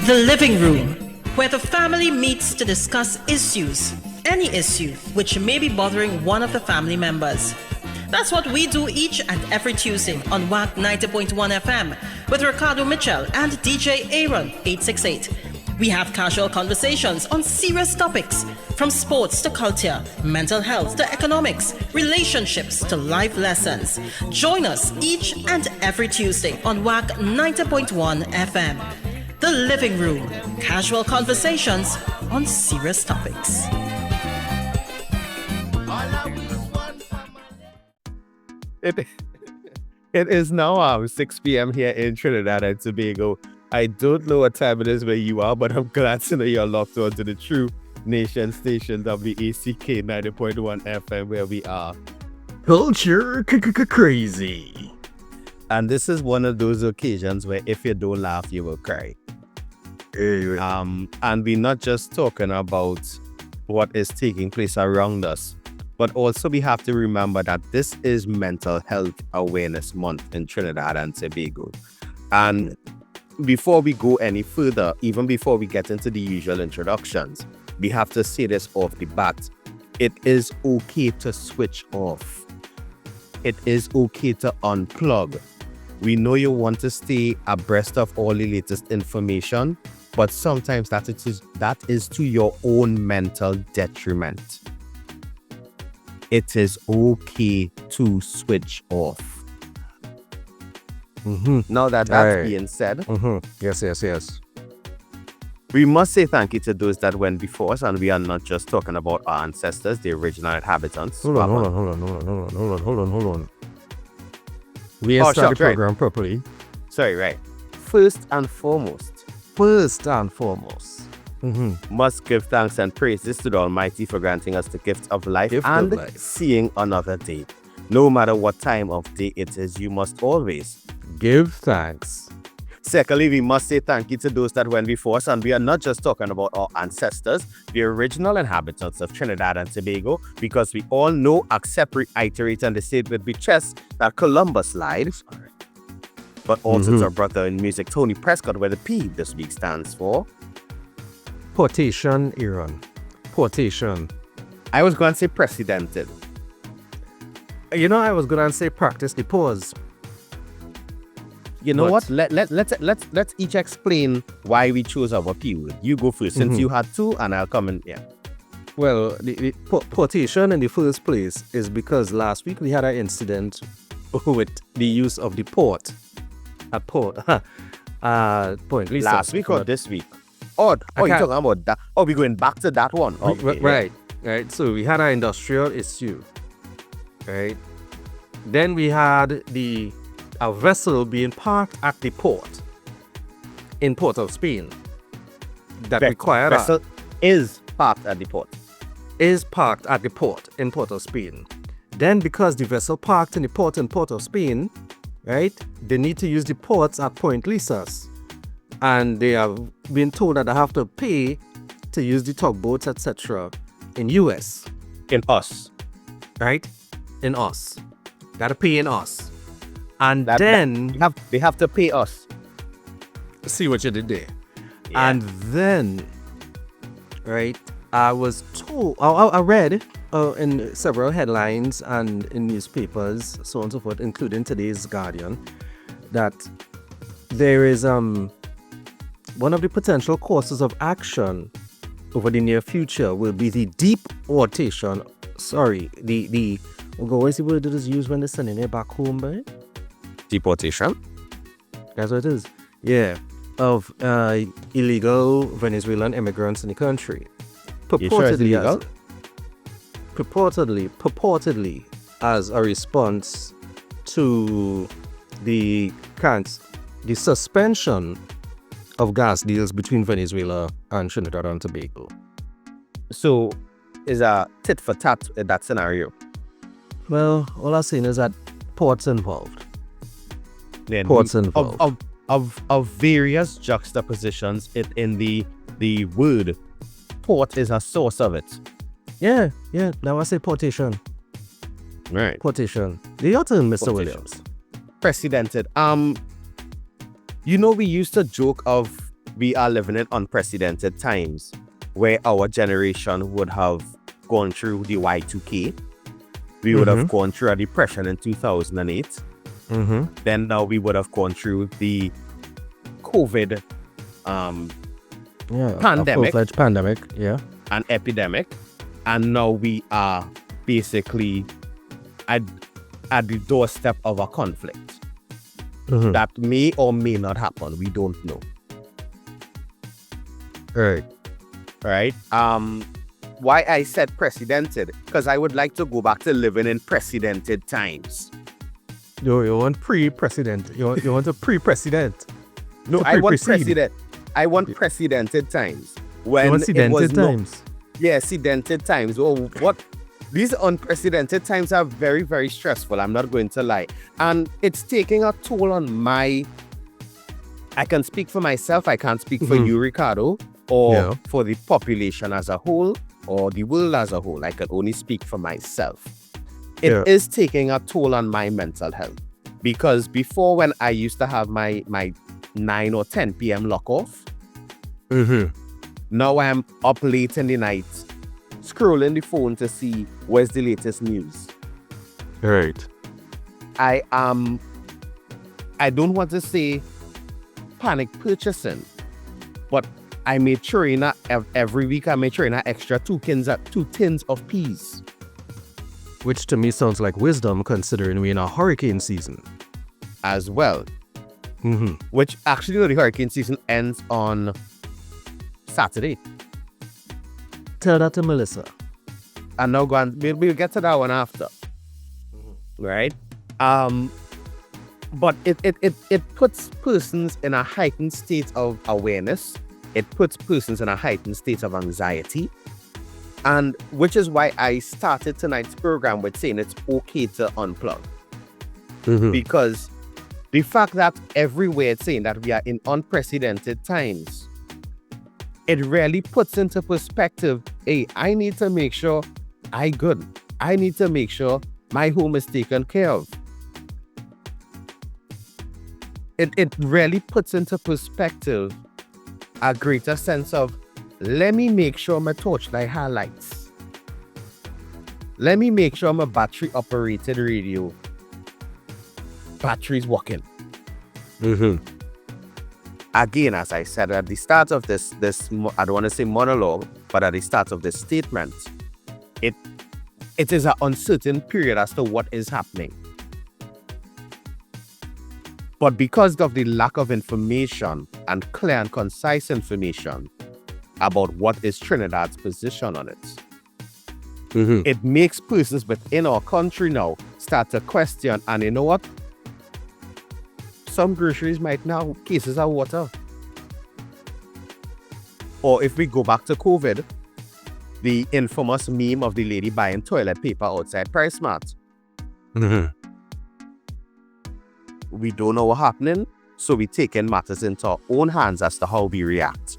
The living room, where the family meets to discuss issues, any issue which may be bothering one of the family members. That's what we do each and every Tuesday on WAC 90.1 FM with Ricardo Mitchell and DJ Aaron868. We have casual conversations on serious topics, from sports to culture, mental health to economics, relationships to life lessons. Join us each and every Tuesday on WAC 90.1 FM. The living room, casual conversations on serious topics. It is now 6 p.m. here in Trinidad and Tobago. I don't know what time it is where you are, but I'm glad to know you're locked on to the True Nation station, WACK 90.1 FM, where we are culture crazy. And this is one of those occasions where if you don't laugh, you will cry. And we're not just talking about what is taking place around us, but also we have to remember that this is Mental Health Awareness Month in Trinidad and Tobago. And before we go any further, even before we get into the usual introductions, we have to say this off the bat. It is okay to switch off. It is okay to unplug. We know you want to stay abreast of all the latest information, but sometimes that is to your own mental detriment. It is okay to switch off. Now that that's being said, Yes. we must say thank you to those that went before us, and we are not just talking about our ancestors, the original inhabitants. Hold on. We have started the program properly. Sorry, right. First and foremost, must give thanks and praises to the Almighty for granting us the gift of life and seeing another day. No matter what time of day it is, you must always give thanks. Secondly, we must say thank you to those that went before us, and we are not just talking about our ancestors, the original inhabitants of Trinidad and Tobago, because we all know, accept, reiterate, and say it with the chest that Columbus lied, but also to our brother in music, Tony Prescott, where the P this week stands for Portation, Aaron. Portation. I was going to say precedented. I was going to say practice the pause. You know what? Let's each explain why we chose our P word. You go first, since you had two, and I'll come in. Yeah. Well, the portation in the first place is because last week we had an incident with the use of the port. A port. Point. Last week or this week? You're talking about that? Oh, we're going back to that one. Okay, right. So we had an industrial issue, right? Then we had a vessel being parked at the port in Port of Spain that required vessel is parked at the port. Is parked at the port in Port of Spain. Then because the vessel parked in the port in Port of Spain, right, they need to use the ports at Point Lisas. And they have been told that they have to pay to use the tugboats, etc. in US. In us. Right? In us. Gotta pay in us. And then they have to pay us. See what you did there. Yeah. And then, right, I was told, I read in several headlines and in newspapers, so on and so forth, including today's Guardian, that there is one of the potential courses of action over the near future will be the deportation. What is the word that is used when they're sending it back home, right? Deportation? That's what it is. Yeah. Of illegal Venezuelan immigrants in the country. Purportedly as a response to the suspension of gas deals between Venezuela and Trinidad and Tobago. So, is a tit for tat in that scenario? Well, all I'm saying is that ports involved. Then ports involved. Of various juxtapositions in the word, port is a source of it. Yeah. Now I say portation. Right. Portation. The your turn, Mr. Williams. Precedented. We used to joke of we are living in unprecedented times where our generation would have gone through the Y2K. We would have gone through a depression in 2008. Then now we would have gone through the COVID pandemic. A full-fledged pandemic, an epidemic, and now we are basically at the doorstep of a conflict that may or may not happen. We don't know. Right. Why I said precedented, because I would like to go back to living in precedented times. You want pre-president. You want a pre-president. No, I want precedent. I want precedented times. When you want sedented times. Sedented times. Oh, what? These unprecedented times are very, very stressful. I'm not going to lie. And it's taking a toll on I can speak for myself. I can't speak for you, Ricardo, or for the population as a whole, or the world as a whole. I can only speak for myself. It is taking a toll on my mental health. Because before, when I used to have my 9 or 10 p.m. lock off, now I'm up late in the night, scrolling the phone to see where's the latest news. Right. I don't want to say panic purchasing, but I may throw in every week. I may throw in an extra 2 tins of peas. Which to me sounds like wisdom, considering we're in a hurricane season. As well. Which actually, the hurricane season ends on Saturday. Tell that to Melissa. And now we'll get to that one after. Right? But it puts persons in a heightened state of awareness. It puts persons in a heightened state of anxiety. And which is why I started tonight's program with saying it's okay to unplug. Because the fact that everywhere it's saying that we are in unprecedented times, it really puts into perspective, hey, I need to make sure I good. I need to make sure my home is taken care of. It really puts into perspective a greater sense of, let me make sure my torchlight highlights. Let me make sure my battery operated radio battery's working. Again, as I said at the start of this I don't want to say monologue, but at the start of this statement, it is an uncertain period as to what is happening. But because of the lack of information and clear and concise information about what is Trinidad's position on it, it makes persons within our country now start to question, and you know what? Some groceries might now cases of water. Or if we go back to COVID, the infamous meme of the lady buying toilet paper outside Price Mart. We don't know what's happening, so we're taking matters into our own hands as to how we react.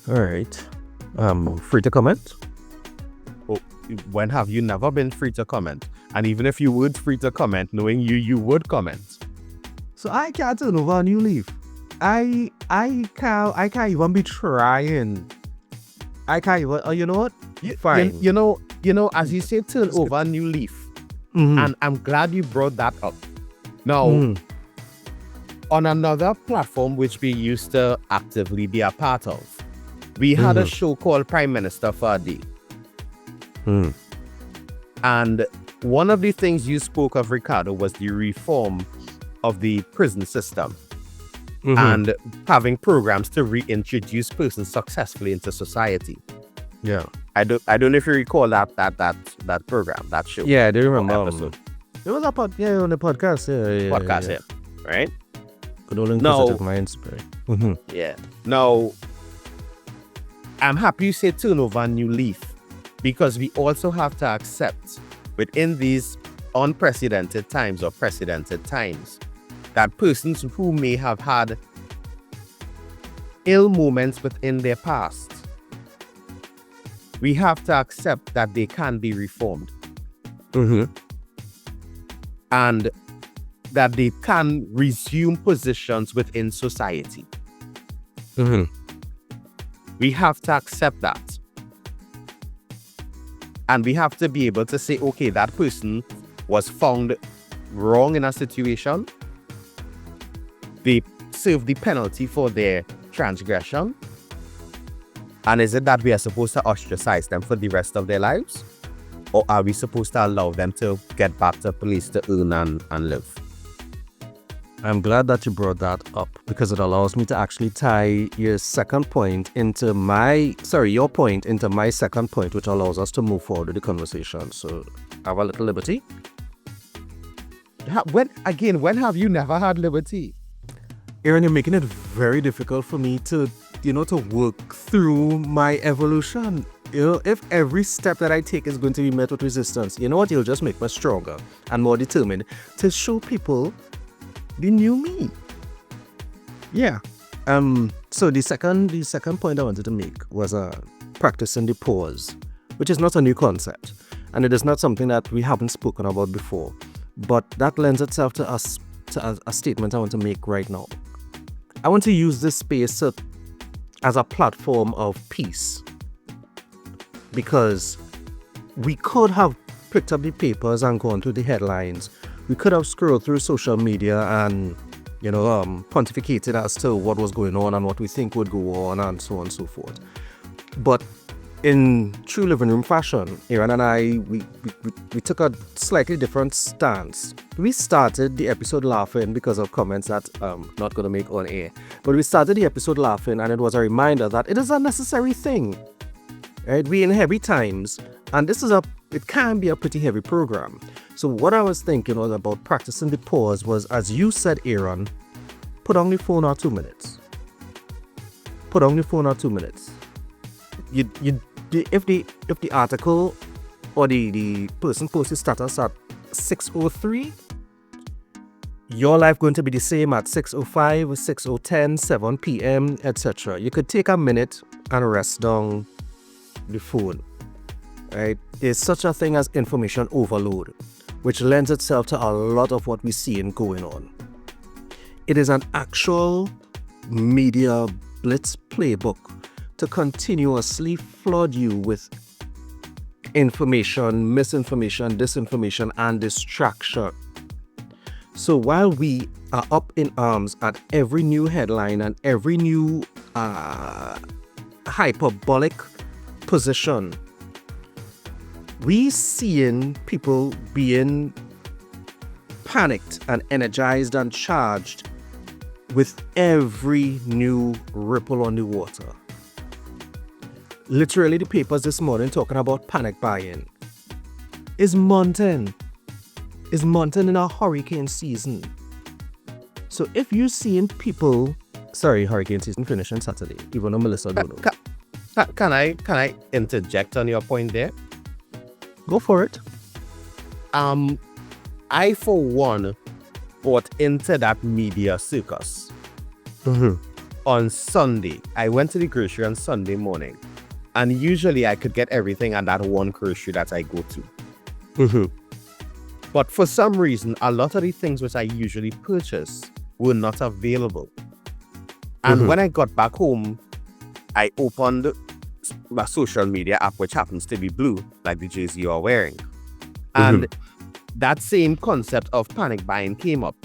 All right. Free to comment? Oh, when have you never been free to comment? And even if you would free to comment, knowing you would comment. So I can't turn over a new leaf. I can't even be trying. I can't even. Oh, you know what? Fine. You know, as you say, turn over a new leaf. And I'm glad you brought that up. Now, on another platform which we used to actively be a part of, we had a show called Prime Minister for a Day. And one of the things you spoke of, Ricardo, was the reform of the prison system and having programs to reintroduce persons successfully into society. Yeah. I don't know if you recall that program, that show. Yeah, I do remember. Episode. It was on the podcast. Yeah. Right? Good old inquisitive mind spirit. Yeah. Now, I'm happy you say turn over a new leaf, because we also have to accept within these unprecedented times or precedented times that persons who may have had ill moments within their past, we have to accept that they can be reformed. And that they can resume positions within society. We have to accept that. And we have to be able to say, okay, that person was found wrong in a situation. They serve the penalty for their transgression. And is it that we are supposed to ostracize them for the rest of their lives? Or are we supposed to allow them to get back to a place to earn and live? I'm glad that you brought that up because it allows me to actually tie your point into my second point, which allows us to move forward with the conversation. So, have a little liberty. When have you never had liberty? Aaron, you're making it very difficult for me to work through my evolution. If every step that I take is going to be met with resistance, you know what? You'll just make me stronger and more determined to show people the new me. Yeah. So the second point I wanted to make was practicing the pause, which is not a new concept, and it is not something that we haven't spoken about before. But that lends itself to a statement I want to make right now. I want to use this space as a platform of peace, because we could have picked up the papers and gone through the headlines. We could have scrolled through social media and, pontificated as to what was going on and what we think would go on and so on and so forth. But in true living room fashion, Aaron and I, we took a slightly different stance. We started the episode laughing because of comments that I'm not going to make on air. But we started the episode laughing, and it was a reminder that it is a necessary thing. Right? We're in heavy times, and it can be a pretty heavy program. So what I was thinking was about practicing the pause was, as you said, Aaron, put on the phone or 2 minutes. Put on the phone or 2 minutes. If the article or the person posted status at 6:03, your life going to be the same at 6:05, 6:10, 7 p.m., etc. You could take a minute and rest down the phone. Right? There's such a thing as information overload, which lends itself to a lot of what we're seeing going on. It is an actual media blitz playbook to continuously flood you with information, misinformation, disinformation, and distraction. So while we are up in arms at every new headline and every new hyperbolic position, we seeing people being panicked and energized and charged with every new ripple on the water. Literally, the papers this morning talking about panic buying. Is mountain in a hurricane season. So if you're seeing people, hurricane season finishing Saturday, even though Melissa don't know. Can I interject on your point there? Go for it. I for one bought into that media circus. On Sunday, I went to the grocery on Sunday morning. And usually I could get everything at that one grocery that I go to. But for some reason, a lot of the things which I usually purchase were not available. And when I got back home, I opened my social media app, which happens to be blue, like the jersey you're wearing. And that same concept of panic buying came up.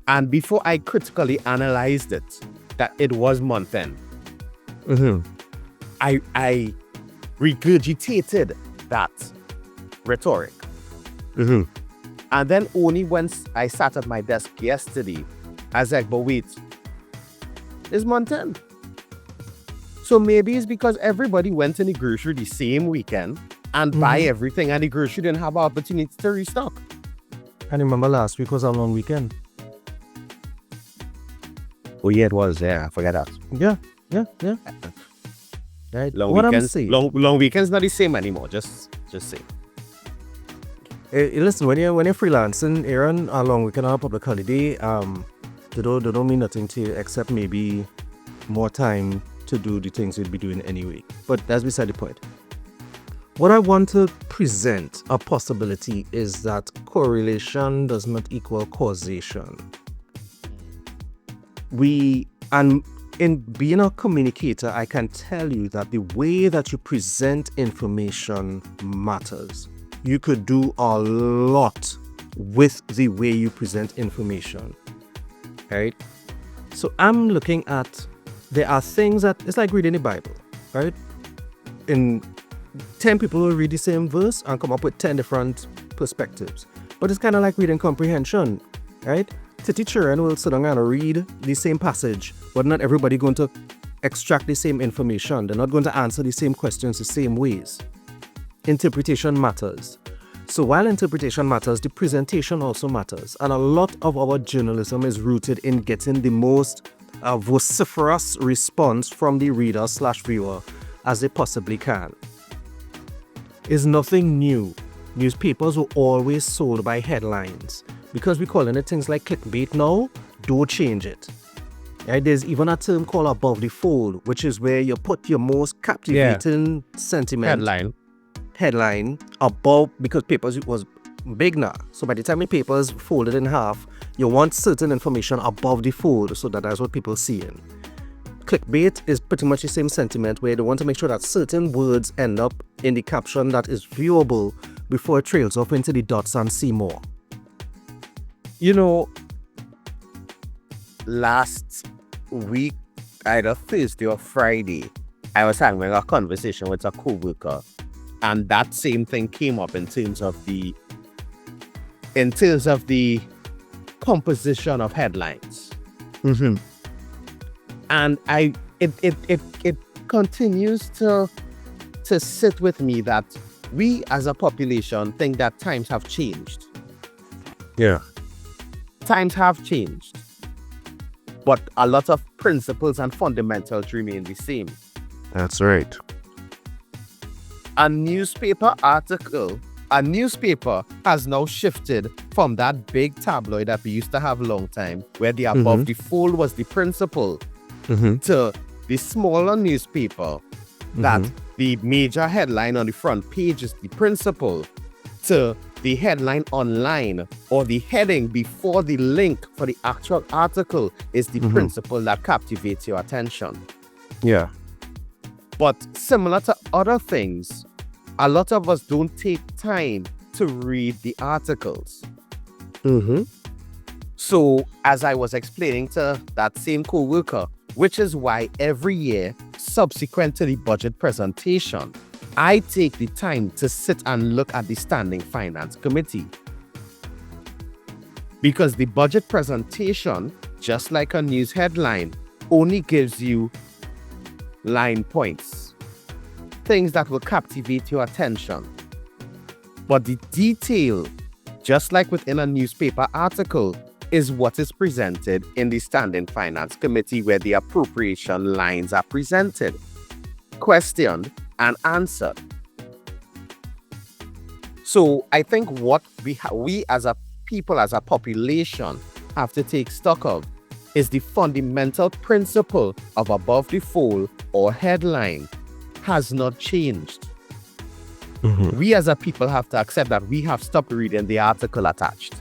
And before I critically analyzed it, that it was month end, I regurgitated that rhetoric. And then only once I sat at my desk yesterday, I was like, but wait, it's month end. So maybe it's because everybody went in the grocery the same weekend and buy everything, and the grocery didn't have an opportunity to restock. I remember last week was a long weekend. Oh yeah, it was. Yeah, I forgot that. Yeah. Right. Long weekends not the same anymore. Just say. Hey, listen, when you're freelancing, Aaron, a long weekend or a public holiday, they don't mean nothing to you except maybe more time to do the things you'd be doing anyway. But that's beside the point. What I want to present a possibility is that correlation does not equal causation. And in being a communicator, I can tell you that the way that you present information matters. You could do a lot with the way you present information, right? So I'm looking at, there are things that, it's like reading the Bible, right? In 10 people will read the same verse and come up with 10 different perspectives. But it's kind of like reading comprehension, right? 30 children will sit down and read the same passage, but not everybody going to extract the same information. They're not going to answer the same questions the same ways. Interpretation matters. So while interpretation matters, the presentation also matters. And a lot of our journalism is rooted in getting the most vociferous response from the reader/viewer as they possibly can. It's nothing new. Newspapers were always sold by headlines. Because we're calling it things like clickbait now, don't change it. Right? There's even a term called above the fold, which is where you put your most captivating sentiment headline above, because papers was big now. So by the time the papers folded in half, you want certain information above the fold, so that's what people seeing. Clickbait is pretty much the same sentiment, where they want to make sure that certain words end up in the caption that is viewable before it trails off into the dots and see more. You know, last week, either Thursday or Friday, I was having a conversation with a co-worker, and that same thing came up in terms of the composition of headlines. Mm-hmm. And it continues to sit with me that we as a population think that times have changed. Yeah. Times have changed, but a lot of principles and fundamentals remain the same. That's right. A newspaper has now shifted from that big tabloid that we used to have a long time, where the above the fold was the principle, to the smaller newspaper that the major headline on the front page is the principle, to the headline online or the heading before the link for the actual article is the principle that captivates your attention. Yeah. But similar to other things, a lot of us don't take time to read the articles. So as I was explaining to that same co-worker, which is why every year subsequent to the budget presentation, I take the time to sit and look at the Standing Finance Committee. Because the budget presentation, just like a news headline, only gives you line points, things that will captivate your attention. But the detail, just like within a newspaper article, is what is presented in the Standing Finance Committee, where the appropriation lines are presented, questioned, and answered. So I think what we as a people, as a population, have to take stock of is the fundamental principle of above the fold or headline has not changed. We as a people have to accept that we have stopped reading the article attached.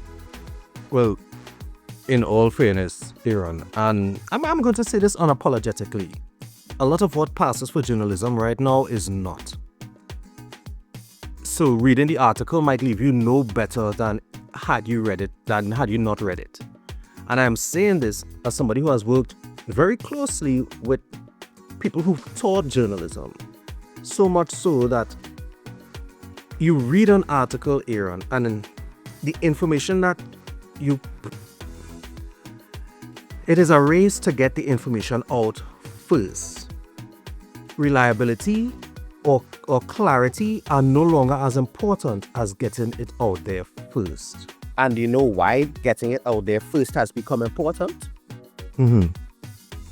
Well, in all fairness, Aaron, and I'm going to say this unapologetically, a lot of what passes for journalism right now is not. So reading the article might leave you no better than had you not read it. And I'm saying this as somebody who has worked very closely with people who've taught journalism. So much so that you read an article, Aaron, and the information that it is a race to get the information out first. Reliability or clarity are no longer as important as getting it out there first. And you know why getting it out there first has become important?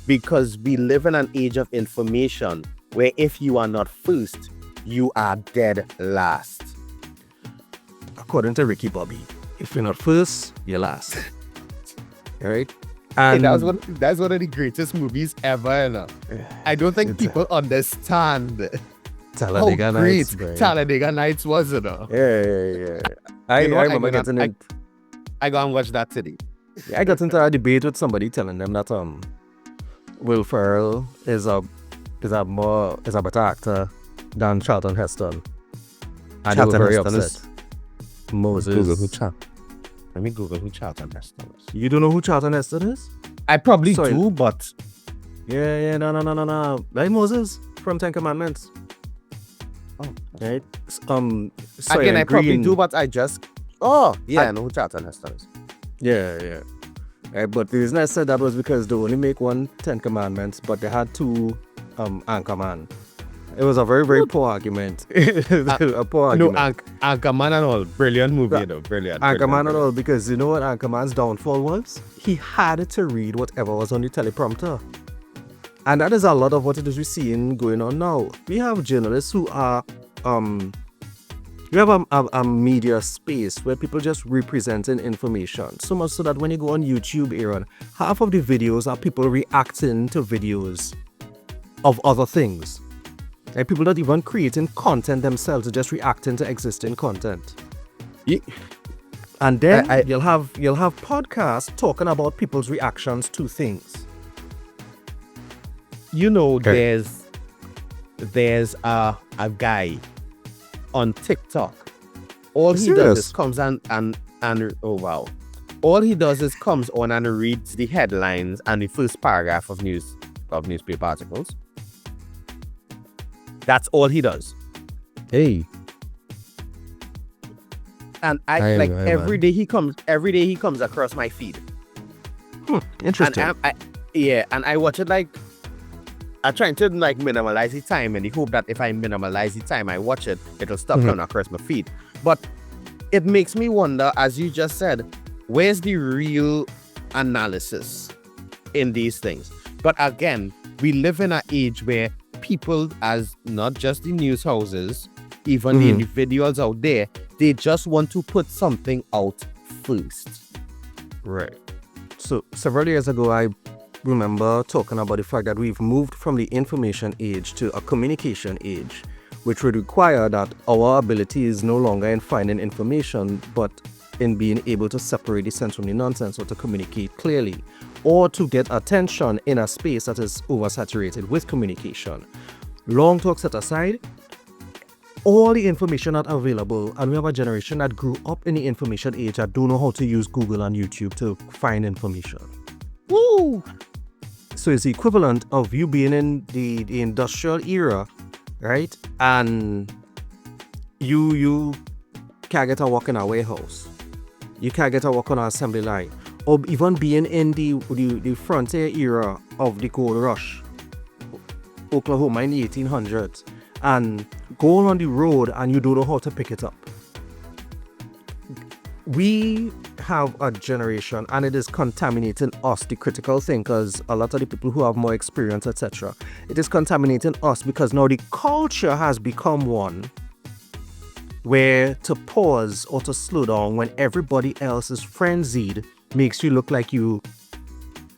Because we live in an age of information where if you are not first, you are dead last. According to Ricky Bobby, if you're not first, you're last. All right? And that's one of the greatest movies ever. I don't think people understand Talladega Nights. Great Talladega Nights was it? Yeah. I remember getting in. I go and watch that today. I got into a debate with somebody telling them that Will Ferrell is a better actor than Charlton Heston. And they were very upset. Moses. Let me Google who Charlton Heston is. You don't know who Charlton Heston is? I probably do, but yeah, no. Like Moses from Ten Commandments. Oh, right. Again, I probably do, but I just I know who Charlton Heston is. Yeah. Right, but the reason I said that was because they only make one Ten Commandments, but they had two Anchorman. It was a very, very poor argument. A poor argument. No, Anchorman and all. Brilliant movie, though. Brilliant. Anchorman and all, because you know what Anchorman's downfall was? He had to read whatever was on the teleprompter. And that is a lot of what it is we're seeing going on now. We have journalists who are... we have a media space where people just representing information. So much so that when you go on YouTube, Aaron, half of the videos are people reacting to videos of other things. Like people not even creating content themselves, they're just reacting to existing content. And then you'll have podcasts talking about people's reactions to things. You know, there's a guy on TikTok. All he does is comes and oh wow. All he does is comes on and reads the headlines and the first paragraph of newspaper articles. That's all he does. Hey. And every day he comes across my feed. Interesting. And I watch it like I'm trying to minimize the time in the hope that if I minimize the time I watch it, it'll stop coming across my feed. But it makes me wonder, as you just said, where's the real analysis in these things? But again, we live in an age where people, as not just the news houses, even the individuals out there, they just want to put something out first. Right. So several years ago, I remember talking about the fact that we've moved from the information age to a communication age, which would require that our ability is no longer in finding information, but in being able to separate the sense from the nonsense, or to communicate clearly, or to get attention in a space that is oversaturated with communication. Long talk set aside, all the information that's available, and we have a generation that grew up in the information age that don't know how to use Google and YouTube to find information. Woo! So it's the equivalent of you being in the industrial era, right? And you can't get a work in a warehouse. You can't get a work on an assembly line. Or even being in the frontier era of the gold rush, Oklahoma in the 1800s, and going on the road and you don't know how to pick it up. We have a generation, and it is contaminating us, the critical thinkers, a lot of the people who have more experience, etc. It is contaminating us because now the culture has become one where to pause or to slow down when everybody else is frenzied makes you look like you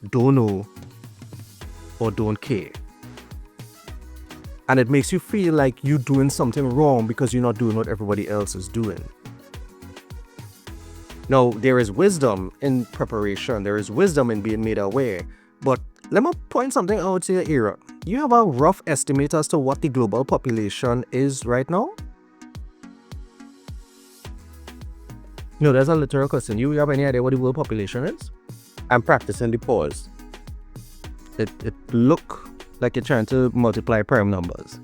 don't know or don't care. And it makes you feel like you're doing something wrong because you're not doing what everybody else is doing. Now, there is wisdom in preparation. There is wisdom in being made aware. But let me point something out to your era. You have a rough estimate as to what the global population is right now? No, that's a literal question. You have any idea what the world population is? I'm practicing the pause. It look like you're trying to multiply prime numbers.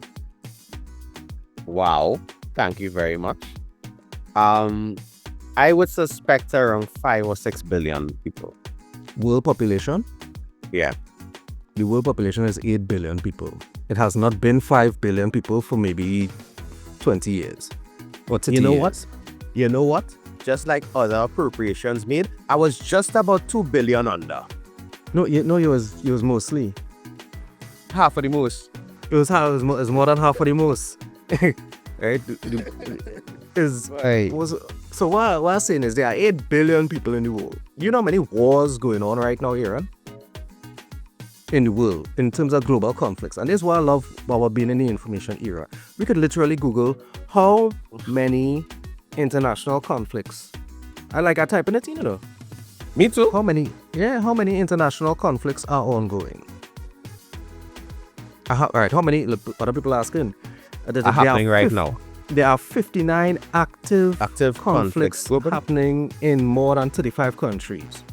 Wow. Thank you very much. I would suspect around 5 or 6 billion people. World population? Yeah. The world population is 8 billion people. It has not been 5 billion people for maybe 20 years. Or 30 years. You know what? Just like other appropriations made, I was just about 2 billion under. No, it was mostly. Half of the most. It was more than half of the most. Right? So what I'm saying is there are 8 billion people in the world. You know how many wars going on right now, Aaron? in the world in terms of global conflicts. And this is why I love our being in the information era. We could literally Google how many international conflicts. I type in it, you know. Me too. How many international conflicts are ongoing? All right, how many, other people asking? Are happening right now. There are 59 active conflicts happening in more than 35 countries,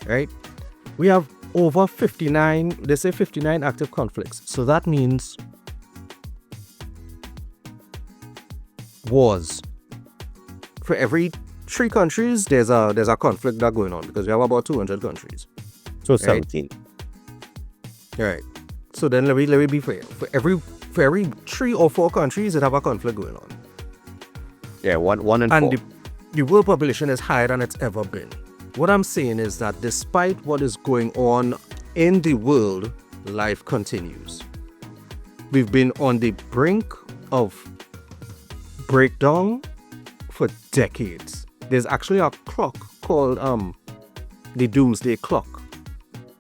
right? We have over 59, they say 59 active conflicts. So that means wars. For every 3 countries, there's a conflict that's going on because we have about 200 countries. So 17. Right. So then let me be fair. For every 3 or 4 countries, it have a conflict going on. Yeah, one in 4. And the world population is higher than it's ever been. What I'm saying is that despite what is going on in the world, life continues. We've been on the brink of breakdown for decades. There's actually a clock called the Doomsday Clock,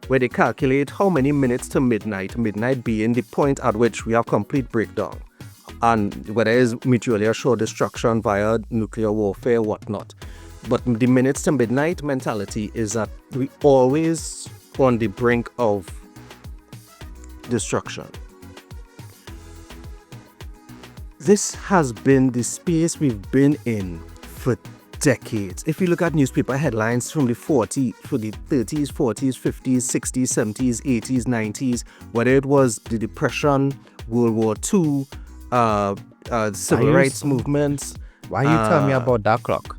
where they calculate how many minutes to midnight being the point at which we have complete breakdown, and whether it's mutually assured destruction via nuclear warfare, whatnot. But the minutes to midnight mentality is that we always on the brink of destruction. This has been the space we've been in for decades. If you look at newspaper headlines from the 30s, 40s, 50s, 60s, 70s, 80s, 90s, whether it was the Depression, World War II, civil rights movements. Why you tell me about that clock?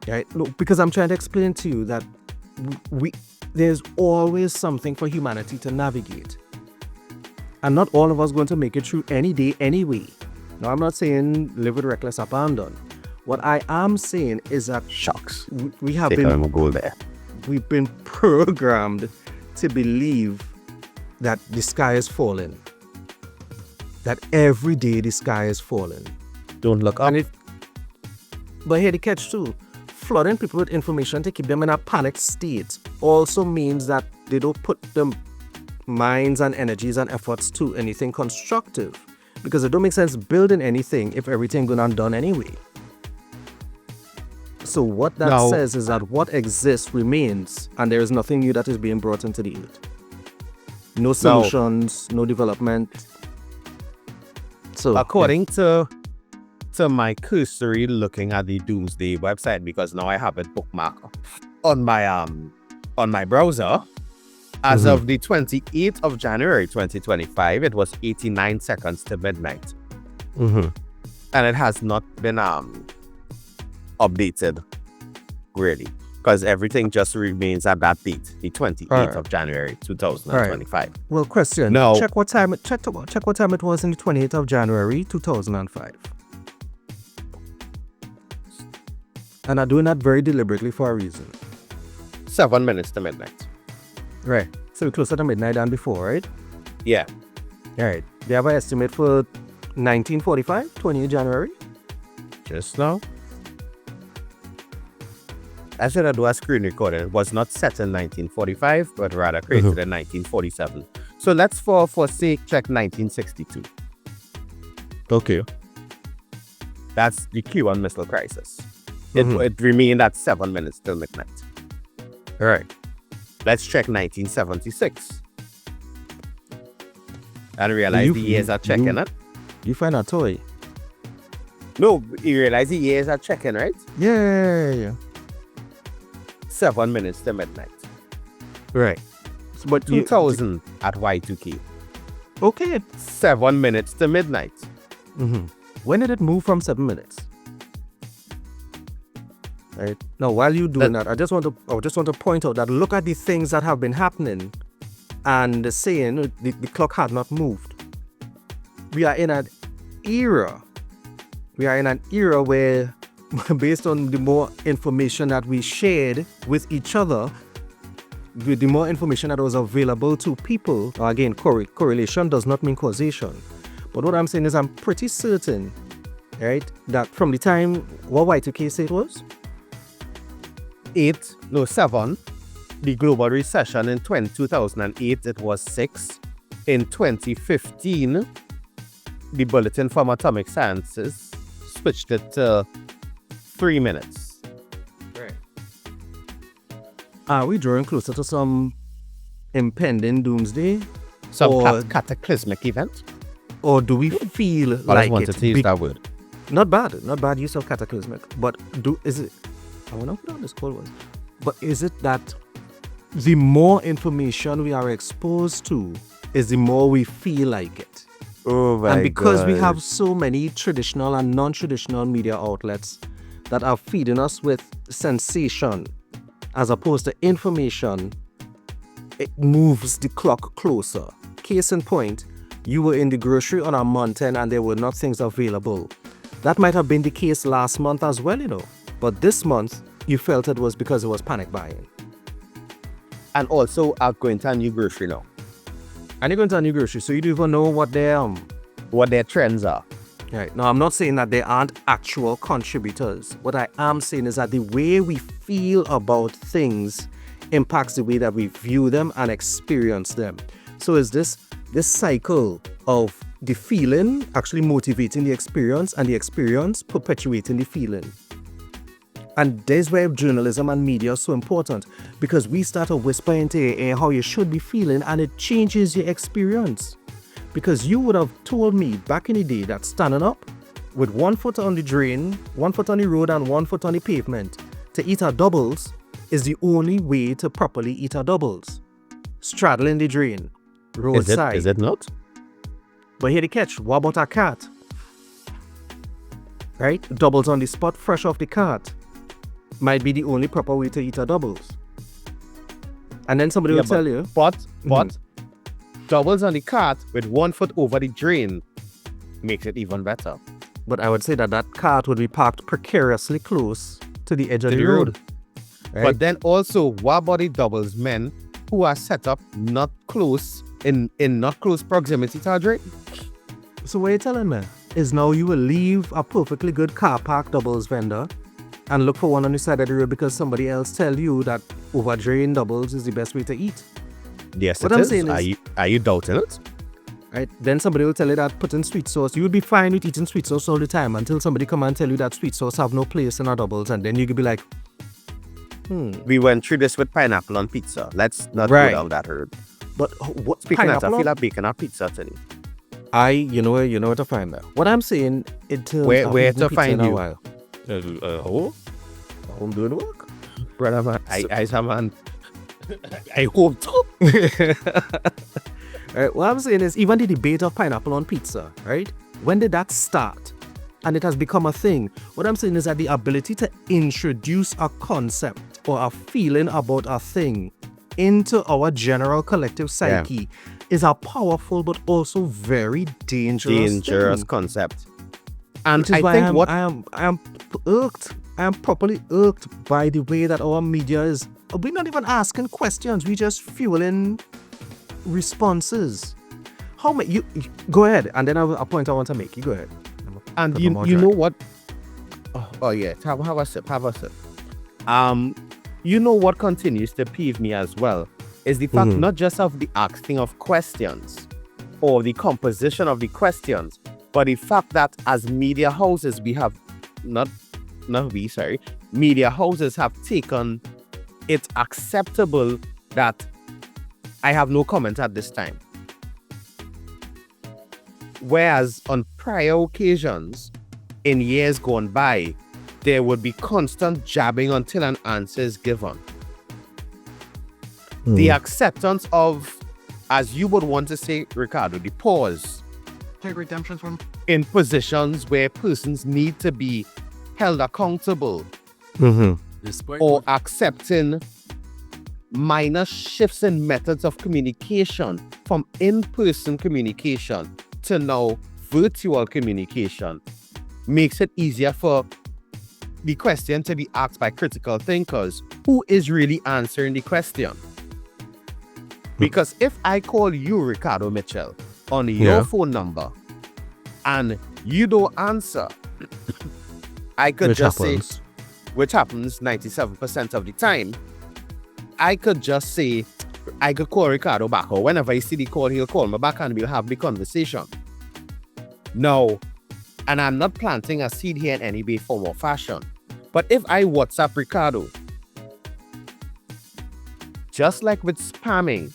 Right? Look, because I'm trying to explain to you that there's always something for humanity to navigate. And not all of us going to make it through any day anyway. Now, I'm not saying live with reckless abandon. What I am saying is that Shucks. we've been programmed to believe that the sky is falling. That every day the sky is falling. Don't look up. But here the catch too. Flooding people with information to keep them in a panicked state also means that they don't put them minds and energies and efforts to anything constructive, because it don't make sense building anything if everything going undone anyway. So what that says is that what exists remains, and there is nothing new that is being brought into the earth. No solutions, no development. So according to my cursory looking at the Doomsday website, because now I have it bookmarked on my browser. As of the 28th of January 2025, it was 89 seconds to midnight. And it has not been updated, really, because everything just remains at that date, the 28th of January 2025. Right. Well, question. No. Check what time it was in the 28th of January 2005. And I'm doing that very deliberately for a reason. 7 minutes to midnight. Right. So we're closer to midnight than before, right? Yeah. All right. Do you have an estimate for 1945, 28th January? Just now. I should have do a screen recording. It was not set in 1945, but rather created in 1947. So let's for sake check 1962. Okay. That's the Cuban Missile Crisis. It remained at 7 minutes till midnight. All right. Let's check 1976. And realize the years are checking it. You find a toy. No, you realize the years are checking, right? Yeah. 7 minutes to midnight. Right. So, but 2000 at Y2K. Okay. 7 minutes to midnight. When did it move from 7 minutes? Right. Now, while you're doing that, I just want to point out that look at the things that have been happening, and saying the clock had not moved. We are in an era. Where, based on the more information that we shared with each other, with the more information that was available to people, again, correlation does not mean causation. But what I'm saying is I'm pretty certain, right, that from the time, what Y2K say it was? 7 The global recession in 2008, it was 6. In 2015, the Bulletin from Atomic Sciences switched it to 3 minutes. Right. Are we drawing closer to some impending doomsday? Some Or- cataclysmic event? Or do we feel I just like wanted it? to use that word. Not bad use of cataclysmic. But is it? I want to put on this cold one. But is it that the more information we are exposed to, is the more we feel like it? Oh my And because we God. have so many traditional and non-traditional media outlets that are feeding us with sensation as opposed to information, it moves the clock closer. Case in point, you were in the grocery on a mountain and there were not things available. That might have been the case last month as well, But this month, you felt it was because it was panic buying. And also, I'm going to a new grocery now. And you're going to a new grocery, so you don't even know what What their trends are. Right. Now, I'm not saying that they aren't actual contributors. What I am saying is that the way we feel about things impacts the way that we view them and experience them. So is this cycle of the feeling actually motivating the experience and the experience perpetuating the feeling. And there's where journalism and media are so important, because we start to whisper into your ear how you should be feeling and it changes your experience. Because you would have told me back in the day that standing up with 1 foot on the drain, 1 foot on the road and 1 foot on the pavement to eat our doubles is the only way to properly eat our doubles. Straddling the drain, roadside. Is it not? But here the catch, what about a cat? Right? Doubles on the spot, fresh off the cart. Might be the only proper way to eat a doubles. And then somebody will tell you, But doubles on the cart with 1 foot over the drain makes it even better. but I would say that that cart would be parked precariously close to the edge of the road. Right? But then also, what about the doubles men who are set up not close, in not close proximity to a drain? So what you're telling me is now you will leave a perfectly good car park doubles vendor and look for one on the side of the road because somebody else tell you that over drain doubles is the best way to eat. Yes, What it I'm is. saying is- Are you doubting it? Right? Then somebody will tell you that putting sweet sauce, you will be fine with eating sweet sauce all the time until somebody come and tell you that sweet sauce have no place in our doubles, and then you could be like, We went through this with pineapple on pizza. Let's not Right. go down that road. but what Speaking of that, I pineapple? feel like baking a pizza today. You know where to find that. What I'm saying, in terms Where- of where eating to pizza find in a you? while. Home doing work. Brother man, I hope so. Right, what I'm saying is, even the debate of pineapple on pizza, right? When did that start? And it has become a thing. What I'm saying is that the ability to introduce a concept or a feeling about a thing into our general collective psyche is a powerful but also very dangerous thing. concept. And Which is I why think I am irked. I am properly irked by the way that our media is. We're not even asking questions. We just fueling responses. How many? You go ahead, and then I have a point I want to make. You go ahead. And Put you them all know dry. what? Oh yeah, have a sip. You know what continues to peeve me as well is the fact not just of the asking of questions or the composition of the questions, but the fact that as media houses we have media houses have taken it acceptable that I have no comment at this time. Whereas on prior occasions, in years gone by, there would be constant jabbing until an answer is given. The acceptance of, as you would want to say, Ricardo, the pause Take redemption from in positions where persons need to be held accountable despite or accepting minor shifts in methods of communication from in-person communication to now virtual communication makes it easier for the question to be asked by critical thinkers who is really answering the question. Because if I call you Ricardo Mitchell on your phone number and you don't answer, I could Which just happens. say, which happens 97% of the time, I could just say, I could call Ricardo back, or whenever I see the call, he'll call me back and we'll have the conversation. No, and I'm not planting a seed here in any way, form, or fashion. But if I WhatsApp Ricardo, just like with spamming,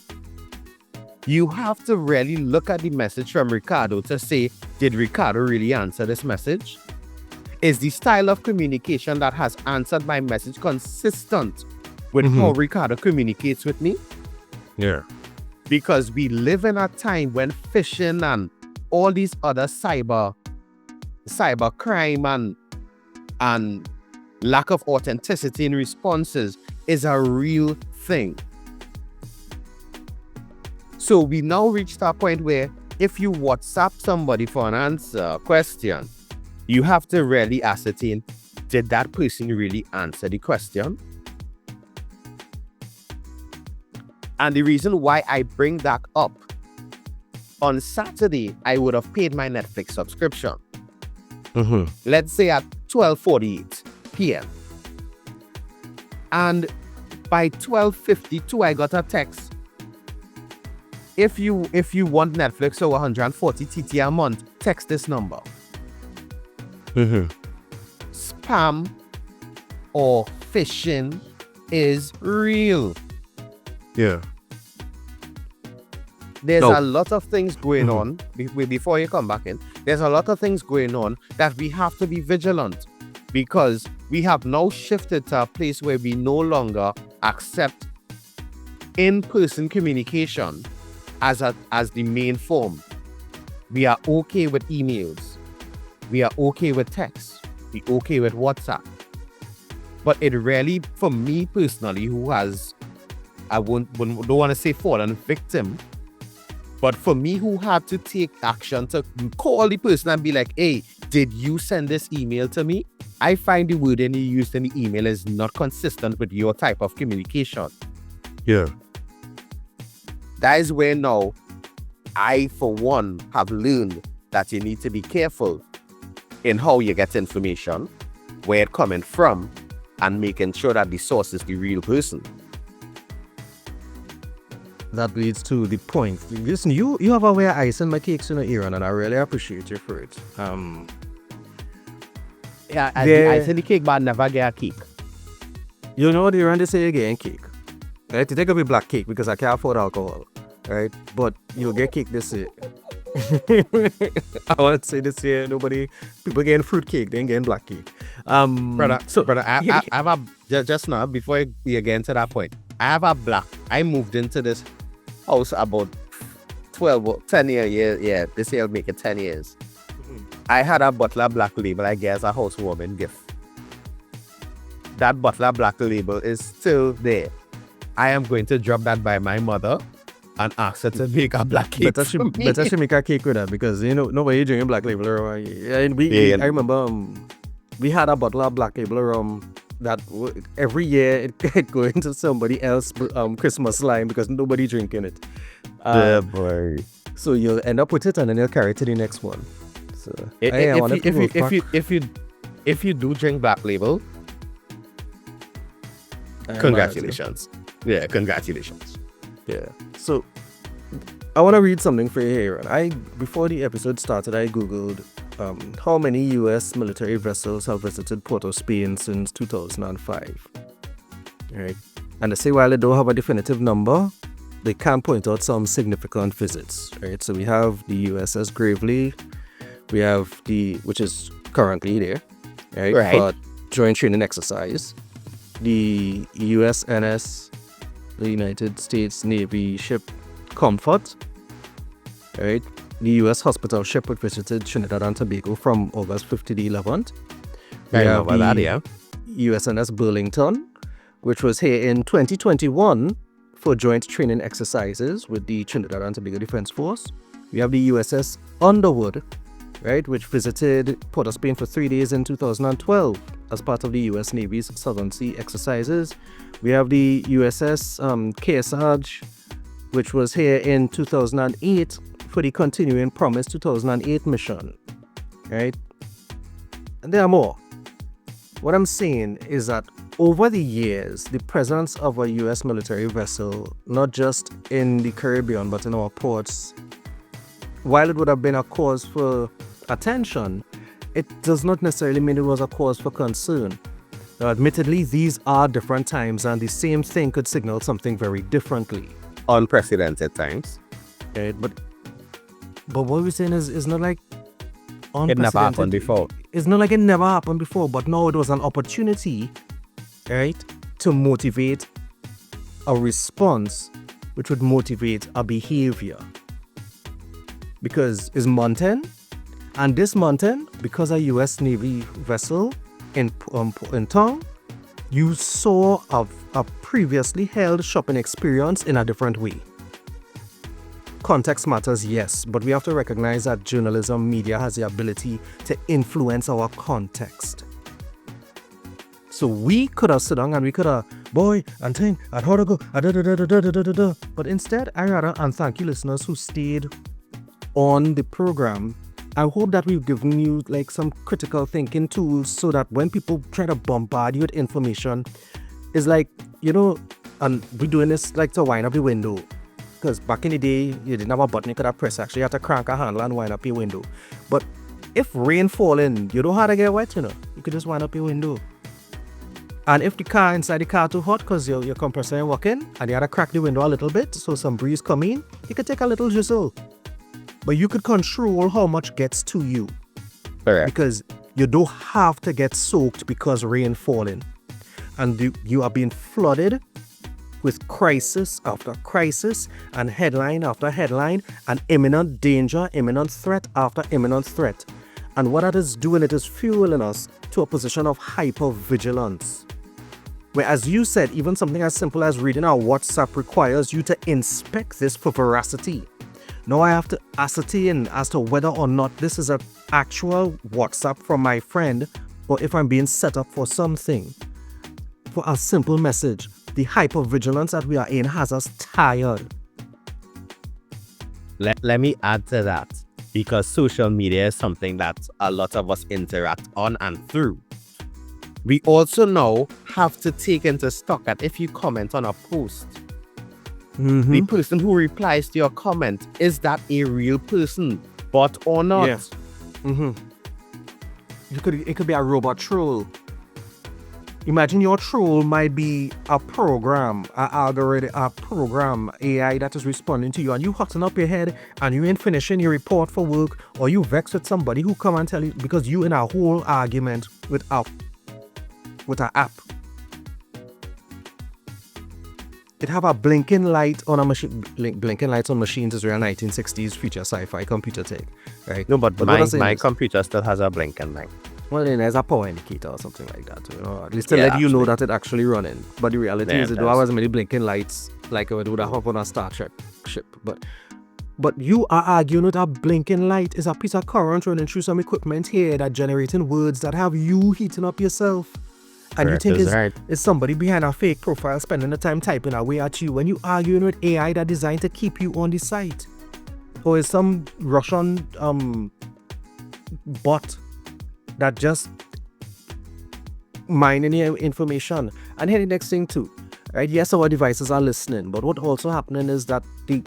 you have to really look at the message from Ricardo to say, did Ricardo really answer this message? Is the style of communication that has answered my message consistent with how Ricardo communicates with me? Yeah. Because we live in a time when phishing and all these other cyber crime and lack of authenticity in responses is a real thing. So we now reached a point where if you WhatsApp somebody for an answer question, you have to really ascertain, did that person really answer the question? And the reason why I bring that up, on Saturday, I would have paid my Netflix subscription. Let's say at 12:48 p.m. And by 12:52, I got a text. If you want Netflix or 140 TT a month, text this number. Spam or phishing is real. Yeah. There's a lot of things going on, before you come back in, there's a lot of things going on that we have to be vigilant, because we have now shifted to a place where we no longer accept in-person communication as the main form. We are okay with emails. We are okay with text. We are okay with WhatsApp. But it really, for me personally, who has, don't want to say fallen victim, but for me who had to take action to call the person and be like, hey, did you send this email to me? I find the wording you used in the email is not consistent with your type of communication. Yeah. That is where now I, for one, have learned that you need to be careful in how you get information, where it's coming from, and making sure that the source is the real person. That leads to the point. Listen, you have a way of icing my cakes in the Aaron, and I really appreciate you for it. Yeah, I said the cake, but I never get a cake. You know what Aaron, they say you getting cake. Right? You take a black cake because I can't afford alcohol. Right? But you'll get cake this year. I want to say this year, people getting fruit cake, they ain't getting black cake. Brother, I have just now, before you get into that point, I have a black. I moved into this house about 10 years. Yeah, this year will make it 10 years. I had a Butler Black Label, I guess, a housewarming gift. That Butler Black Label is still there. I am going to drop that by my mother and ask her to make a black cake. Better she make a cake with her, because nobody drinking Black Label rum. I remember we had a bottle of Black Label rum that every year it go into somebody else's Christmas line because nobody drinking it. Yeah, boy. So you'll end up with it and then you'll carry it to the next one. So if you do drink Black Label, congratulations. Yeah, congratulations. Yeah. So I want to read something for you here. Before the episode started, I googled how many U.S. military vessels have visited Port of Spain since 2005. Right. And they say while they don't have a definitive number, they can point out some significant visits. Right. So we have the USS Gravely, we have which is currently there, right? For joint training exercise. The USNS, the United States Navy ship Comfort, right? The U.S. hospital ship which visited Trinidad and Tobago from August 5th to the 11th. We have the USNS Burlington, which was here in 2021 for joint training exercises with the Trinidad and Tobago Defense Force. We have the USS Underwood, right, which visited Port of Spain for 3 days in 2012 as part of the U.S. Navy's Southern Sea exercises. We have the USS Kearsarge, which was here in 2008 for the Continuing Promise 2008 mission, right? And there are more. What I'm saying is that over the years, the presence of a U.S. military vessel, not just in the Caribbean but in our ports, while it would have been a cause for attention, it does not necessarily mean it was a cause for concern. Now, admittedly, these are different times, and the same thing could signal something very differently. Unprecedented times. Right? But what we're saying is not like It never happened before. It's not like it never happened before, but now it was an opportunity, right, to motivate a response which would motivate a behavior. Because it's mountain, and this mountain, because a U.S. Navy vessel in town, you saw a previously held shopping experience in a different way. Context matters, yes, but we have to recognize that journalism, media has the ability to influence our context. So we could have sit down and we could have, boy, and think, and how to go, but instead, I rather, and thank you listeners who stayed on the program. I hope that we've given you like some critical thinking tools so that when people try to bombard you with information, it's like, and we're doing this like to wind up the window. Because back in the day, you didn't have a button you could have pressed. Actually, you had to crank a handle and wind up your window. But if rain falling, you don't have to get wet, you could just wind up your window. And if the car inside the car too hot because your compressor ain't working and you had to crack the window a little bit so some breeze come in, you could take a little drizzle. But you could control how much gets to you. Correct. Because you don't have to get soaked because rain falling. And you are being flooded with crisis after crisis and headline after headline and imminent danger, imminent threat after imminent threat. And what that is doing, it is fueling us to a position of hypervigilance. Where, as you said, even something as simple as reading our WhatsApp requires you to inspect this for veracity. Now I have to ascertain as to whether or not this is an actual WhatsApp from my friend or if I'm being set up for something. For a simple message, the hypervigilance that we are in has us tired. Let me add to that, because social media is something that a lot of us interact on and through. We also now have to take into stock that if you comment on a post, the person who replies to your comment, is that a real person, bot or not? Yeah. It could be a robot troll. Imagine your troll might be a program, an algorithm, a program, AI that is responding to you, and you hotting up your head and you ain't finishing your report for work, or you vex with somebody who come and tell you because you in a whole argument with an app. It have a blinking light on a machine. Blinking lights on machines is real 1960s future sci-fi computer tech, right? No, but my computer still has a blinking light. Well, then there's a power indicator or something like that, at least to let you know that it's actually running. But the reality is it don't have as many blinking lights like it would have on a Star Trek ship. But you are arguing with a blinking light is a piece of current running through some equipment here that generating words that have you heating up yourself. And Correct, you think right. it's somebody behind a fake profile spending the time typing away at you when you arguing with AI that designed to keep you on the site. Or is some Russian bot that just mining your information. And here the next thing too, right? Yes, our devices are listening, but what also happening is that the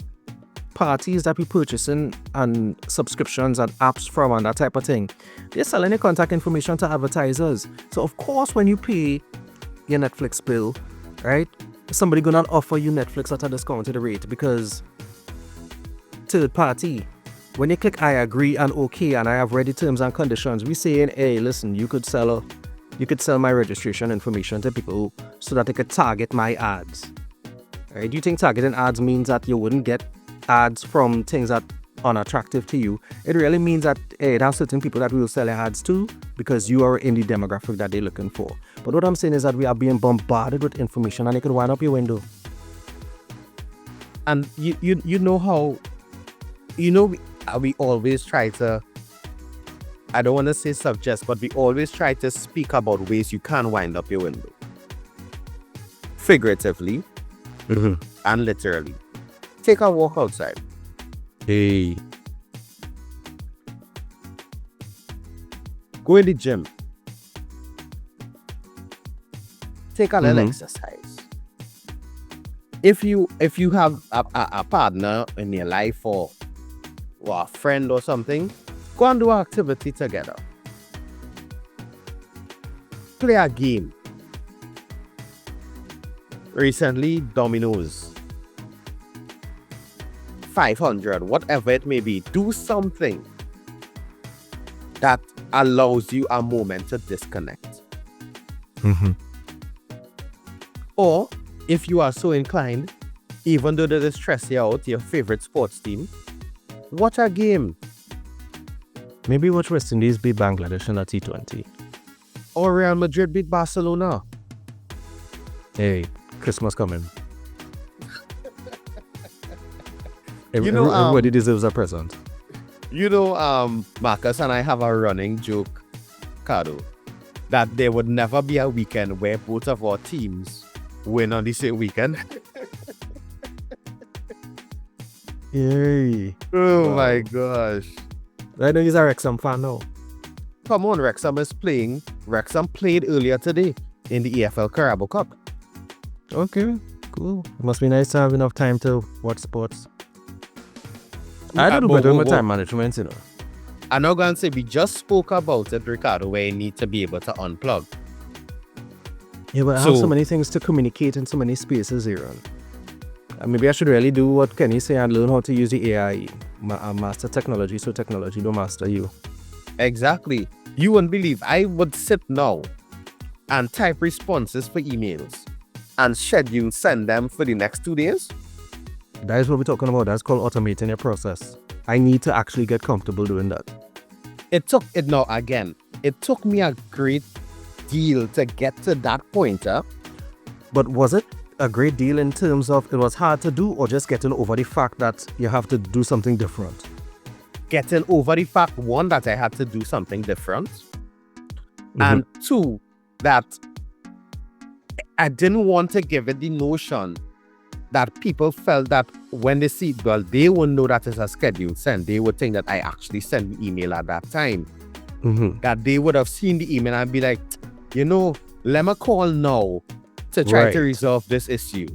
parties that we purchasing and subscriptions and apps from and that type of thing, they're selling your contact information to advertisers. So of course, when you pay your Netflix bill, right, somebody gonna offer you Netflix at a discounted rate because third party. When you click I agree and okay and I have read the terms and conditions, we saying, hey, listen, you could sell my registration information to people so that they could target my ads. Right? Do you think targeting ads means that you wouldn't get ads from things that are unattractive to you? It really means that it has certain people that we will sell your ads to because you are in the demographic that they're looking for. But what I'm saying is that we are being bombarded with information and it could wind up your window. And you know how, we always try to, I don't want to say suggest, but we always try to speak about ways you can wind up your window. Figuratively and literally. Take a walk outside. Hey. Go in the gym. take a little exercise. If you have a partner in your life or a friend or something, go and do an activity together. Play a game. Recently, dominoes. 500, whatever it may be. Do something that allows you a moment to disconnect. Or, if you are so inclined, even though they stress you out, your favorite sports team, watch a game. Maybe watch West Indies beat Bangladesh in a T20. Or Real Madrid beat Barcelona. Hey, Christmas coming. You know, everybody deserves a present. You know, Marcus and I have a running joke, Ricardo, that there would never be a weekend where both of our teams win on the same weekend. Yay. Oh my gosh. I know he's a Wrexham fan now. Come on, Wrexham is playing. Wrexham played earlier today in the EFL Carabao Cup. Okay, cool. It must be nice to have enough time to watch sports. I do better with my time management, you know. I'm not going to say we just spoke about it, Ricardo, where you need to be able to unplug. Yeah, but I have so many things to communicate in so many spaces here. Maybe I should really do what Kenny say and learn how to use the AI. Master technology, so technology don't master you. Exactly. You wouldn't believe I would sit now and type responses for emails and send them for the next 2 days. That is what we're talking about. That's called automating your process. I need to actually get comfortable doing that. It took me a great deal to get to that point. But was it a great deal in terms of it was hard to do, or just getting over the fact that you have to do something different? Getting over the fact, one, that I had to do something different. And two, that I didn't want to give it the notion that people felt that when they see it, well, they won't know that it's a scheduled send. They would think that I actually sent the email at that time. That they would have seen the email and be like, let me call now to try to resolve this issue.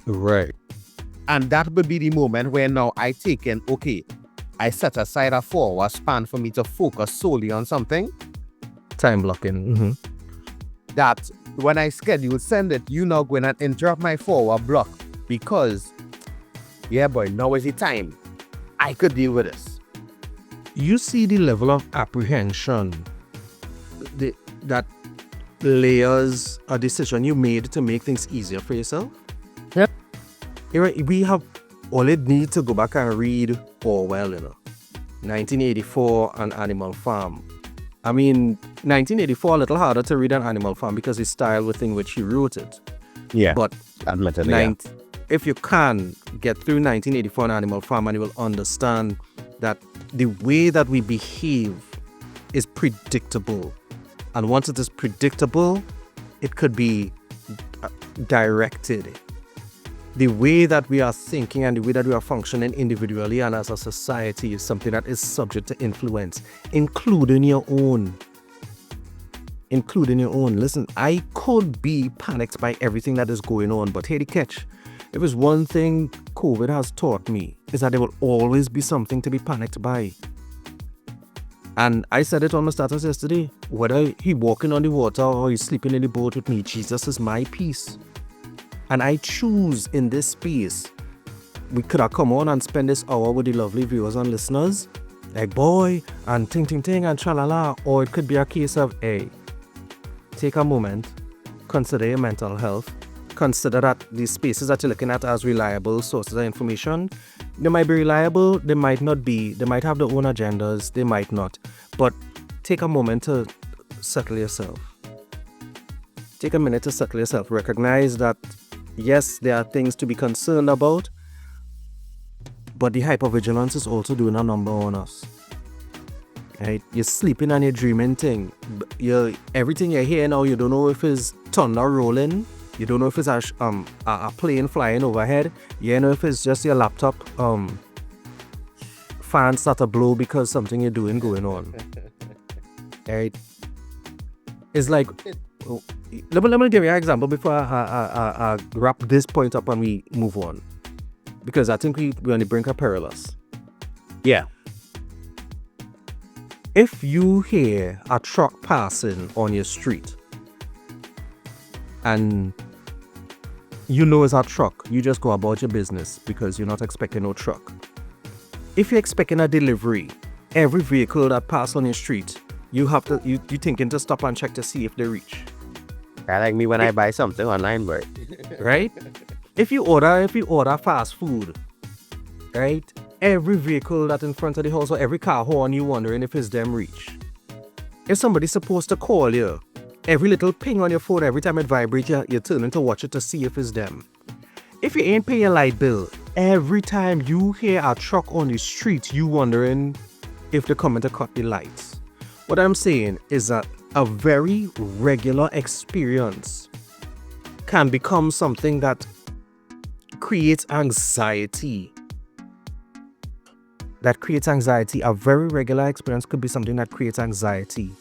Right. And that would be the moment where now I set aside a 4-hour span for me to focus solely on something. Time blocking. That when I schedule send it, you now going to interrupt my 4-hour block because, now is the time. I could deal with this. You see the level of apprehension that layers a decision you made to make things easier for yourself? Yeah. We have all it needs to go back and read Orwell, 1984 and Animal Farm. I mean, 1984 a little harder to read an Animal Farm because his style within which he wrote it. Yeah. But admittedly, if you can get through 1984 and Animal Farm, and you will understand that the way that we behave is predictable. And once it is predictable, it could be directed. The way that we are thinking and the way that we are functioning individually and as a society is something that is subject to influence, including your own. Listen, I could be panicked by everything that is going on, but here the catch. If it's one thing COVID has taught me, is that there will always be something to be panicked by. And I said it on my status yesterday. Whether he walking on the water or he's sleeping in the boat with me, Jesus is my peace. And I choose in this space. We could have come on and spend this hour with the lovely viewers and listeners. Like boy, and ting ting ting and tralala. Or it could be a case of, hey, take a moment, consider your mental health. Consider that these spaces that you're looking at as reliable sources of information, they might be reliable, they might not be, they might have their own agendas, they might not. But take a moment to settle yourself. Take a minute to settle yourself. Recognize that, yes, there are things to be concerned about, but the hypervigilance is also doing a number on us. Right? You're sleeping and you're dreaming thing. Everything you hear now, you don't know if it's thunder rolling. You don't know if it's a plane flying overhead. You don't know if it's just your laptop fan start to blow because something you're doing going on. Right? It's like Let me give you an example before I wrap this point up and we move on. Because I think we're on the brink of perilous. Yeah. If you hear a truck passing on your street and you know it's a truck, you just go about your business because you're not expecting no truck. If you're expecting a delivery, every vehicle that passes on your street, you thinking to stop and check to see if they reach. Kind of like me when I buy something online, bro. Right? If you order fast food, right? Every vehicle that's in front of the house or every car horn, you wondering if it's them reach. If somebody's supposed to call you, every little ping on your phone, every time it vibrates, you're turning to watch it to see if it's them. If you ain't paying your light bill, every time you hear a truck on the street, you wondering if they're coming to cut the lights. What I'm saying is that a very regular experience can become something that creates anxiety. A very regular experience could be something that creates anxiety.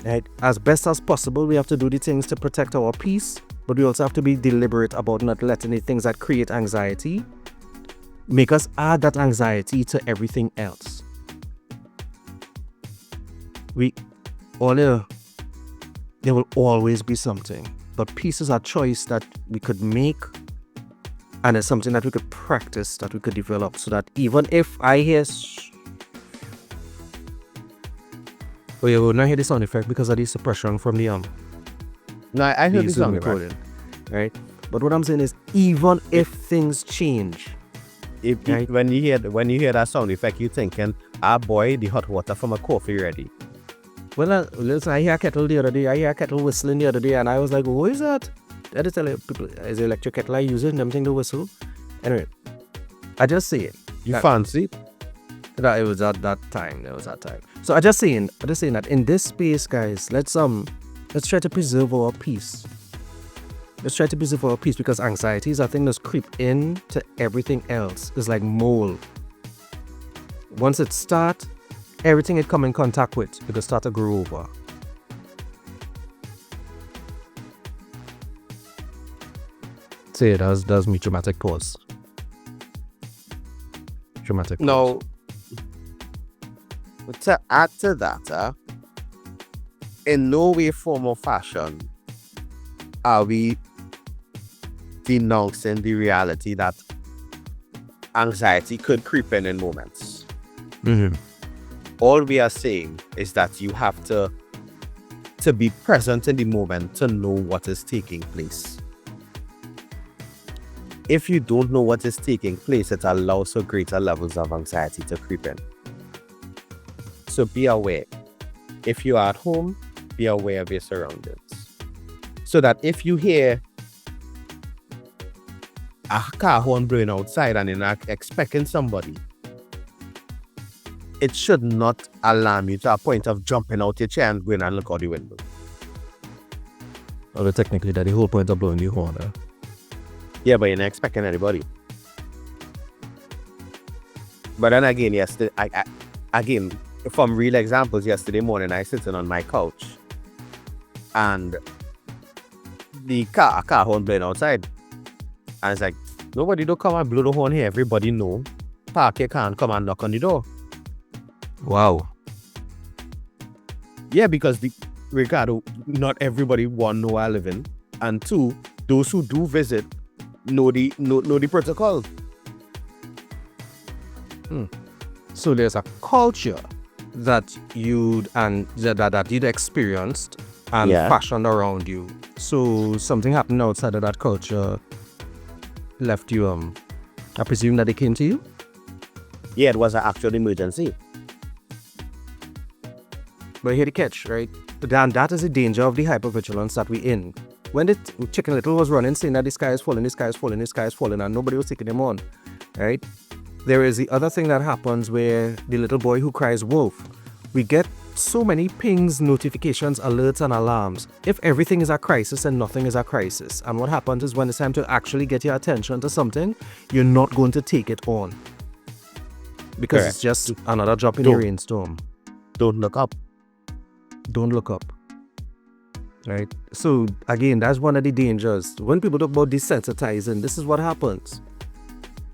Right? As best as possible, we have to do the things to protect our peace, but we also have to be deliberate about not letting the things that create anxiety make us add that anxiety to everything else. There will always be something, but peace is a choice that we could make. And it's something that we could practice, that we could develop, so that even if I hear... Oh, you will not hear the sound effect because of the suppression from the No, I heard the sound recording, right? But what I'm saying is, even if things change... Right? When you hear that sound effect, you're thinking, boy, the hot water from a coffee ready. Well, listen, I hear a kettle the other day. I hear a kettle whistling the other day, and I was like, what is that? I had to tell people, is the electric kettle I use it, them thing to whistle. Anyway, I just say it. You fancy? That it was at that time. So I just saying that in this space, guys, let's try to preserve our peace. Let's try to preserve our peace, because anxiety is a thing that's creep into everything else. It's like mold. Once it starts, everything it come in contact with, it will start to grow over. Say it does me dramatic pause. Dramatic pause. No. To add to that, in no way, form, or fashion are we denouncing the reality that anxiety could creep in moments. Mm-hmm. All we are saying is that you have to be present in the moment to know what is taking place. If you don't know what is taking place, it allows for greater levels of anxiety to creep in. So be aware. If you are at home, be aware of your surroundings. So that if you hear a car horn blowing outside and you're not expecting somebody, it should not alarm you to a point of jumping out your chair and going and look out the window. Although technically that's the whole point of blowing the horn. Yeah, but you're not expecting anybody. But then again, yesterday, again, from real examples, yesterday morning, I sitting on my couch and a car horn blowing outside. And it's like, nobody don't come and blow the horn here. Everybody know. Park your car and come and knock on the door. Wow. Yeah, because Ricardo, not everybody, one, know I live in. And two, those who do visit know the protocol. So there's a culture that you'd experienced and fashioned around you. So something happened outside of that culture left you. I presume that it came to you? Yeah, it was an actual emergency. But here the catch, right? Dan, that is the danger of the hypervigilance that we're in. When the Chicken Little was running, saying that the sky is falling, and nobody was taking him on, right? There is the other thing that happens where the little boy who cries wolf, we get so many pings, notifications, alerts, and alarms. If everything is a crisis and nothing is a crisis, and what happens is when it's time to actually get your attention to something, you're not going to take it on. Because It's just another drop in the rainstorm. Don't look up. Don't look up. Right? So again, that's one of the dangers. When people talk about desensitizing, this is what happens.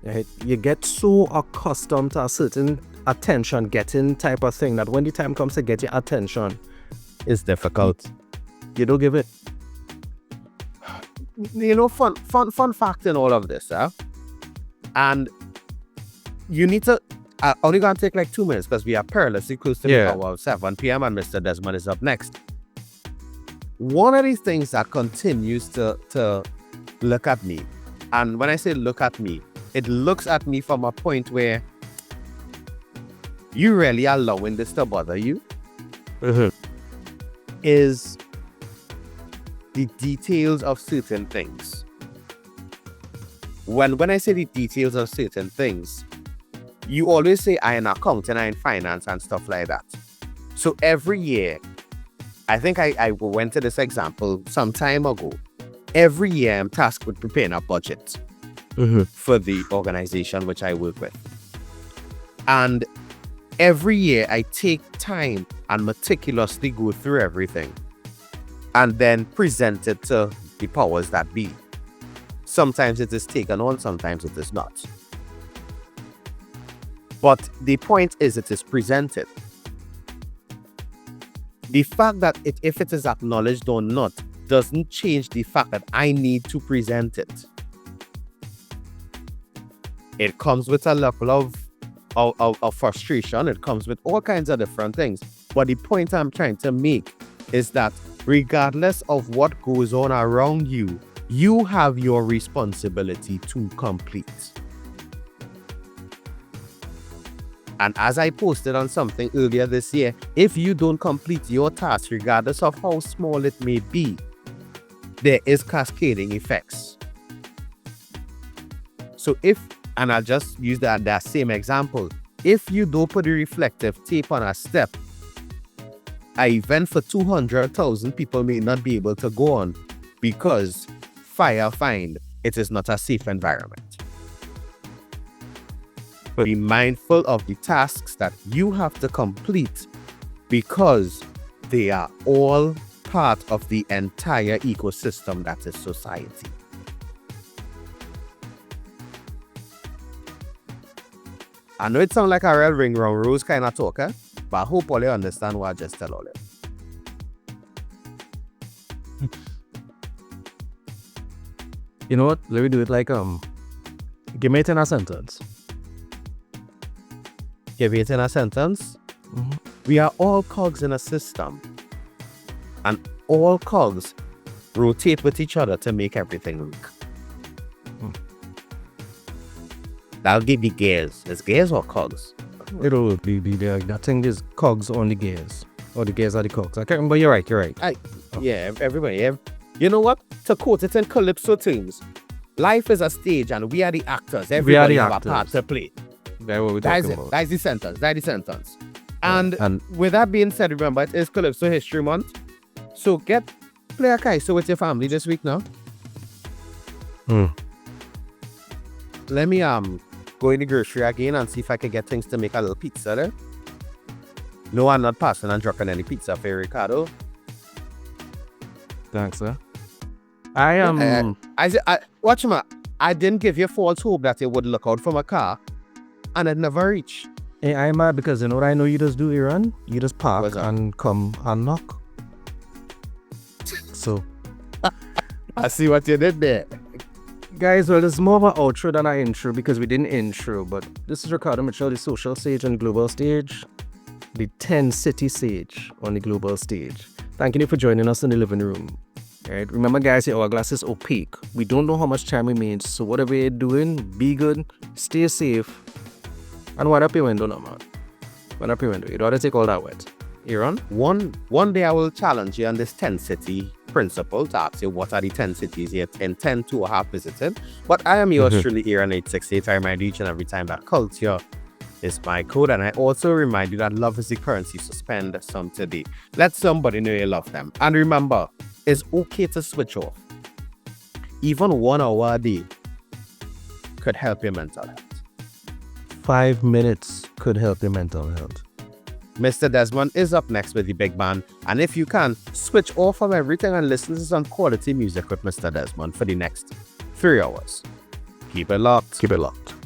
Right? You get so accustomed to a certain attention getting type of thing that when the time comes to get your attention, It's difficult. you don't give it. You know, fun fact in all of this, and you need to. Only gonna take like 2 minutes because we are perilously close to the hour of 7 p.m. and Mr. Desmond is up next. One of these things that continues to look at me, and when I say look at me, it looks at me from a point where you really allowing this to bother you, is the details of certain things. When I say the details of certain things, you always say I in accounting, I in finance and stuff like that. So every year, I think I went to this example some time ago. Every year I'm tasked with preparing a budget for the organization which I work with. And every year I take time and meticulously go through everything and then present it to the powers that be. Sometimes it is taken on, sometimes it is not. But the point is it is presented. The fact that if it is acknowledged or not doesn't change the fact that I need to present it. It comes with a level of frustration. It comes with all kinds of different things. But the point I'm trying to make is that regardless of what goes on around you, you have your responsibility to complete. And as I posted on something earlier this year, if you don't complete your task, regardless of how small it may be, there is cascading effects. So and I'll just use that same example, if you don't put a reflective tape on a step, an event for 200,000 people may not be able to go on because fire find it is not a safe environment. Be mindful of the tasks that you have to complete because they are all part of the entire ecosystem that is society. I know it sounds like a real ring round rose kind of talk, but I hope all you understand what I just tell all you. You know what? Let me do it like give me it in a sentence. Give it in a sentence. We are all cogs in a system. And all cogs rotate with each other to make everything work. That'll give you gears. Is gears or cogs? It'll be that thing is cogs on the gears. Or the gears are the cogs. I can't remember. You're right. Yeah, everybody. You know what? To quote it in Calypso terms, life is a stage and we are the actors. Everybody have a part to play. That's what we're talking about. That's the sentence. And with that being said, remember, it is Calypso History Month. So play a kaiso with your family this week now. Let me go in the grocery again and see if I can get things to make a little pizza there. No, I'm not passing and dropping any pizza for Ricardo. Thanks, sir. I am. Watch me. I didn't give you false hope that it would look out from a car, and it never reached. Hey, I'm mad because you know what I know you just do, Aaron? You just park and come and knock. So, I see what you did there. Guys, well, it's more of an outro than an intro because we didn't intro, but this is Ricardo Mitchell, the social sage on the global stage, the 10 city sage on the global stage. Thanking you for joining us in the living room. All right, remember, guys, your hourglass is opaque. We don't know how much time remains, so whatever you're doing, be good, stay safe, and wind up your window now, man. Wind up your window. You don't have to take all that wet. Aaron? One day I will challenge you on this 10 city principle to ask you what are the 10 cities you intend to or have visited. But I am yours truly, Aaron868. I remind you each and every time that culture is my code, and I also remind you that love is the currency, so spend some today. Let somebody know you love them. And remember, it's okay to switch off. Even 1 hour a day could help your mental health. 5 minutes could help your mental health. Mr. Desmond is up next with the big band, and if you can, switch off from everything and listen to some quality music with Mr. Desmond for the next 3 hours. Keep it locked. Keep it locked.